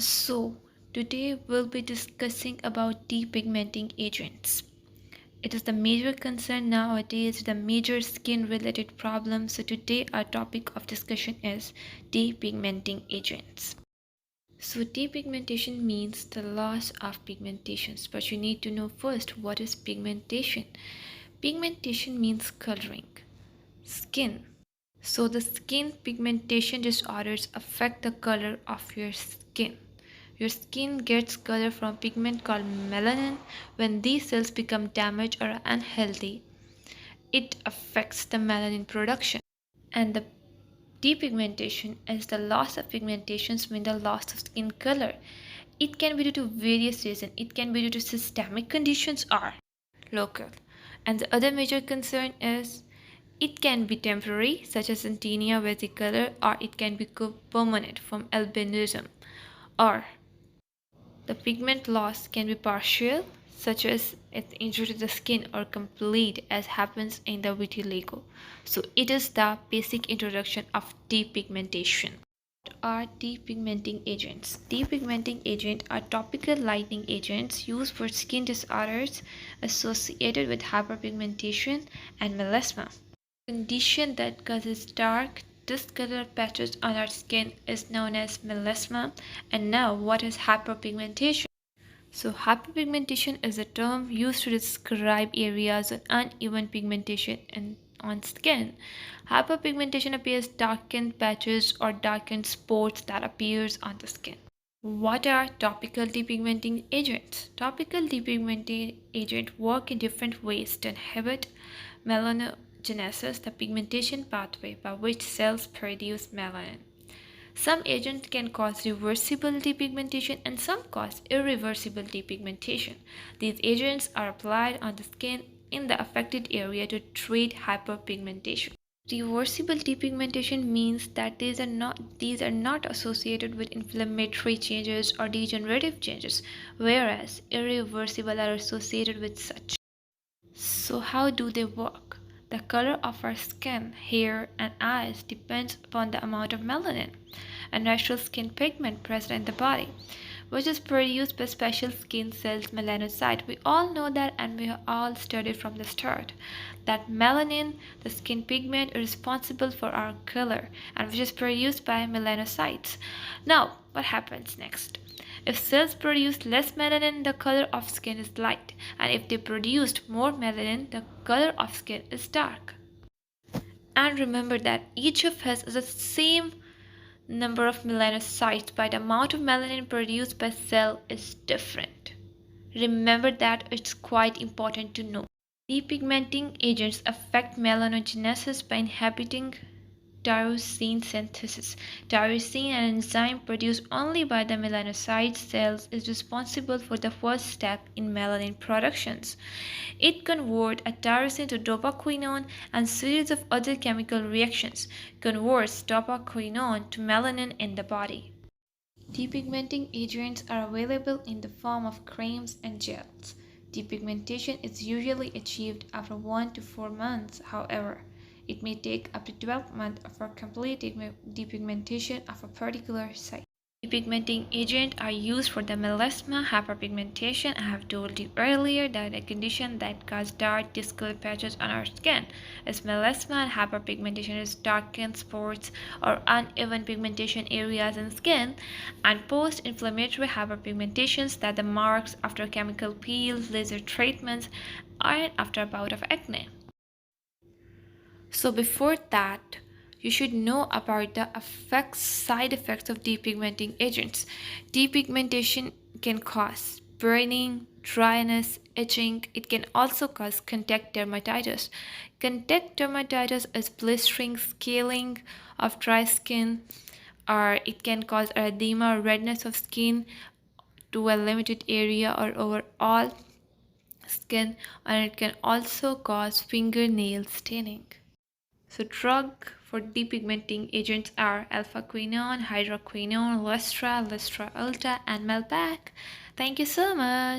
So, today we'll be discussing about depigmenting agents. It is the major concern nowadays, the major skin related problem. So, today our topic of discussion is depigmenting agents. So, depigmentation means the loss of pigmentations, but you need to know first what is pigmentation. Pigmentation means coloring, skin. So, the skin pigmentation disorders affect the color of your skin. Your skin gets color from pigment called melanin. When these cells become damaged or unhealthy, it affects the melanin production. And the depigmentation is the loss of pigmentations mean the loss of skin color. It can be due to various reasons. It can be due to systemic conditions or local. And the other major concern is it can be temporary, such as tinea vesicolor, or it can be permanent from albinism, or the pigment loss can be partial, such as it's injury to the skin, or complete, as happens in the vitiligo. So it is the basic introduction of depigmentation. What are depigmenting agents? Depigmenting agents are topical lightening agents used for skin disorders associated with hyperpigmentation and melasma. Condition that causes dark, discolored patches on our skin is known as melasma. And now, what is hyperpigmentation? So, hyperpigmentation is a term used to describe areas of uneven pigmentation on skin. Hyperpigmentation appears darkened patches or darkened spots that appears on the skin. What are topical depigmenting agents? Topical depigmenting agents work in different ways to inhibit melanogenesis, the pigmentation pathway by which cells produce melanin. Some agents can cause reversible depigmentation and some cause irreversible depigmentation. These agents are applied on the skin in the affected area to treat hyperpigmentation. Reversible depigmentation means that these are not associated with inflammatory changes or degenerative changes, whereas irreversible are associated with such. So how do they work? The color of our skin, hair, and eyes depends upon the amount of melanin, a natural skin pigment present in the body, which is produced by special skin cells melanocytes. We all know that, and we have all studied from the start that melanin, the skin pigment, is responsible for our color and which is produced by melanocytes. Now, what happens next? If cells produce less melanin, the color of skin is light, and if they produced more melanin, the color of skin is dark. And remember that each of us is the same number of melanocytes, but the amount of melanin produced by cell is different. Remember that, it's quite important to know. Depigmenting agents affect melanogenesis by inhibiting tyrosine synthesis. Tyrosine, an enzyme produced only by the melanocyte cells, is responsible for the first step in melanin productions. It converts a tyrosine to dopaquinone, and series of other chemical reactions converts dopaquinone to melanin in the body. Depigmenting agents are available in the form of creams and gels. Depigmentation is usually achieved after 1 to 4 months. However, it may take up to 12 months for complete depigmentation of a particular site. Depigmenting agents are used for the melasma, hyperpigmentation. I have told you earlier that a condition that causes dark, discolored patches on our skin is melasma, and hyperpigmentation is darkened spots or uneven pigmentation areas in skin, and post-inflammatory hyperpigmentations that the marks after chemical peels, laser treatments, or after a bout of acne. So before that, you should know about the side effects of depigmenting agents. Depigmentation can cause burning, dryness, itching. It can also cause contact dermatitis. Contact dermatitis is blistering, scaling of dry skin, or it can cause erythema, redness of skin to a limited area or overall skin, and it can also cause fingernail staining. So drug for depigmenting agents are alpha-quinone, hydroquinone, Lestra, Lestra Ultra, and Melpac. Thank you so much.